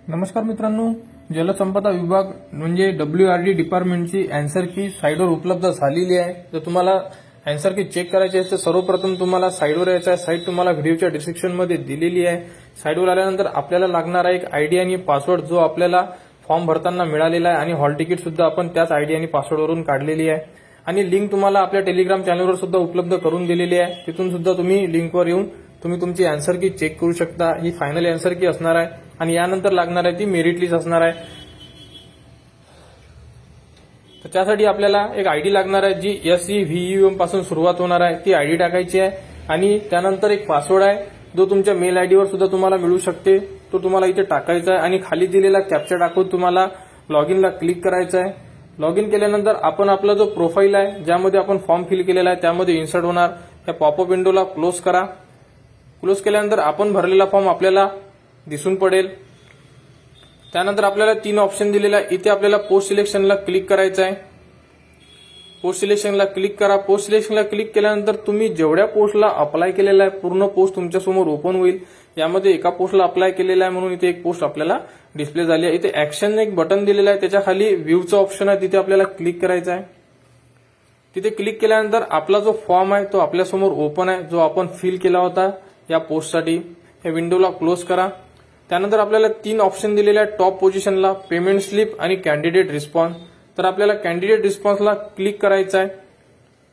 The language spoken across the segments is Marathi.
नमस्कार मित्रांनो, जलसंपदा विभाग म्हणजे WRD डिपार्टमेंटची अँसर की साइटवर उपलब्ध झालेली आहे। जर तुम्हाला अँसर की चेक करायची असेल तर सर्वप्रथम तुम्हाला साइटवर यायचं आहे। साइट तुम्हाला व्हिडिओच्या डिस्क्रिप्शनमध्ये दिलेली आहे। साइटवर आल्यानंतर आपल्याला लागणारा एक आयडी आणि पासवर्ड जो आपल्याला फॉर्म भरताना मिळालेला आहे आणि हॉल तिकीट सुद्धा आपण त्याच आयडी आणि पासवर्डवरून काढलेली आहे आणि लिंक तुम्हाला आपल्या टेलिग्राम चॅनलवर सुद्धा उपलब्ध करून दिलेली आहे। तिथून सुद्धा तुम्ही लिंकवर येऊन तुम्ही तुमची अँसर की चेक करू शकता। ही फायनल अँसर की असणार आहे आणि यानंतर लागणार आहे ती मेरिट लिस्ट असणार आहे। तर त्यासाठी आपल्याला एक आयडी लागणार आहे जी SEVUM पासून सुरुवात होणार आहे। ती आयडी टाकायची आहे आणि त्यानंतर एक पासवर्ड आहे जो तुमच्या मेल आयडीवर सुद्धा तुम्हाला मिळू शकते। तो तुम्हाला इथे टाकायचा आहे आणि खाली दिलेला कॅप्चा टाकून तुम्हाला लॉग इनला क्लिक करायचं आहे। लॉग इन केल्यानंतर आपण आपला जो प्रोफाईल आहे ज्यामध्ये आपण फॉर्म फिल केलेला आहे त्यामध्ये इन्सर्ट होणार। या पॉपअप विंडोला क्लोज करा। क्लोज केल्यानंतर आपण भरलेला फॉर्म आपल्याला दिसून पडेल। त्यानंतर आपल्याला 3 ऑप्शन दिलेला आहे। इथे आपल्याला पोस्ट सिलेक्शनला क्लिक करायचं आहे। पोस्ट सिलेक्शनला क्लिक करा। पोस्ट सिलेक्शनला क्लिक केल्यानंतर तुम्ही जेवढ्या पोस्टला अप्लाय केलेला आहे पूर्ण पोस्ट तुमच्या समोर ओपन होईल। यामध्ये एका पोस्टला अप्लाय केलेला आहे म्हणून इथे एक पोस्ट आपल्याला डिस्प्ले झाली आहे। इथे ऍक्शन एक बटन दिलेलं आहे, त्याच्या खाली व्ह्यूचं ऑप्शन आहे, तिथे आपल्याला क्लिक करायचं आहे। तिथे क्लिक केल्यानंतर आपला जो फॉर्म आहे तो आपल्या समोर ओपन आहे जो आपण फिल केला होता या पोस्टसाठी। या विंडोला क्लोज करा। त्यानंतर आपल्याला 3 ऑप्शन दिलेले आहेत टॉप पोझिशनला, पेमेंट स्लिप आणि कॅन्डिडेट रिस्पॉन्स। तर आपल्याला कॅन्डिडेट रिस्पॉन्सला क्लिक करायचं आहे।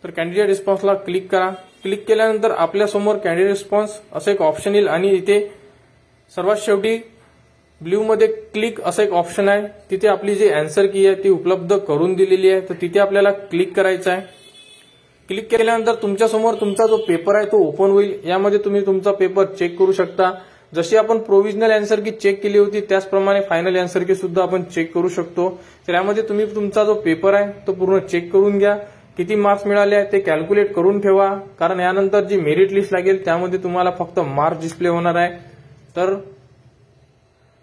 तर कॅन्डिडेट रिस्पॉन्सला क्लिक करा। क्लिक केल्यानंतर आपल्या समोर कॅन्डिडेट रिस्पॉन्स असं एक ऑप्शन येईल आणि इथे सर्वात शेवटी ब्ल्यू मध्ये क्लिक असं एक ऑप्शन आहे। तिथे आपली जी अँसर की आहे ती उपलब्ध करून दिलेली आहे, तर तिथे आपल्याला क्लिक करायचं आहे। क्लिक केल्यानंतर तुमच्या समोर तुमचा जो पेपर आहे तो ओपन होईल। यामध्ये तुम्ही तुमचा पेपर चेक करू शकता। जशी आपण प्रोव्हिजनल अँसर की चेक केली होती त्याचप्रमाणे फायनल अँसर की सुद्धा आपण चेक करू शकतो। तर यामध्ये तुम्ही तुमचा जो पेपर आहे तो पूर्ण चेक करून घ्या। किती मार्क्स मिळाले आहेत ते कॅल्क्युलेट करून ठेवा, कारण यानंतर जी मेरिट लिस्ट लागेल त्यामध्ये तुम्हाला फक्त मार्क्स डिस्प्ले होणार आहे। तर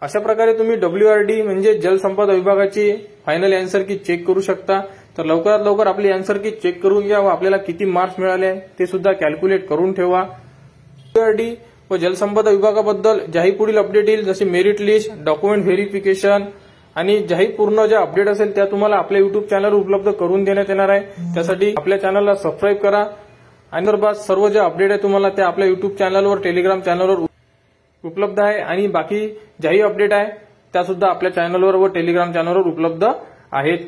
अशा प्रकारे तुम्ही WRD म्हणजे जलसंपदा विभागाची फायनल अँसर की चेक करू शकता। तर लवकरात लवकर आपली अँसर की चेक करून घ्या व आपल्याला किती मार्क्स मिळाले ते सुद्धा कॅल्क्युलेट करून ठेवा। WRD व जलसंपदा विभागाबद्दल ज्याही पुढील अपडेट येईल जसे मेरिट लिस्ट, डॉक्युमेंट व्हेरिफिकेशन आणि ज्याही पूर्ण ज्या अपडेट असेल त्या तुम्हाला आपल्या युट्यूब चॅनलवर उपलब्ध करून देण्यात येणार आहे। त्यासाठी आपल्या चॅनलला सबस्क्राईब करा आणि सर्व ज्या अपडेट आहे तुम्हाला त्या आपल्या युट्यूब चॅनलवर, टेलिग्राम चॅनलवर उपलब्ध आहे आणि बाकी ज्याही अपडेट आहे त्या सुद्धा आपल्या चॅनलवर व टेलिग्राम चॅनलवर उपलब्ध आहेत।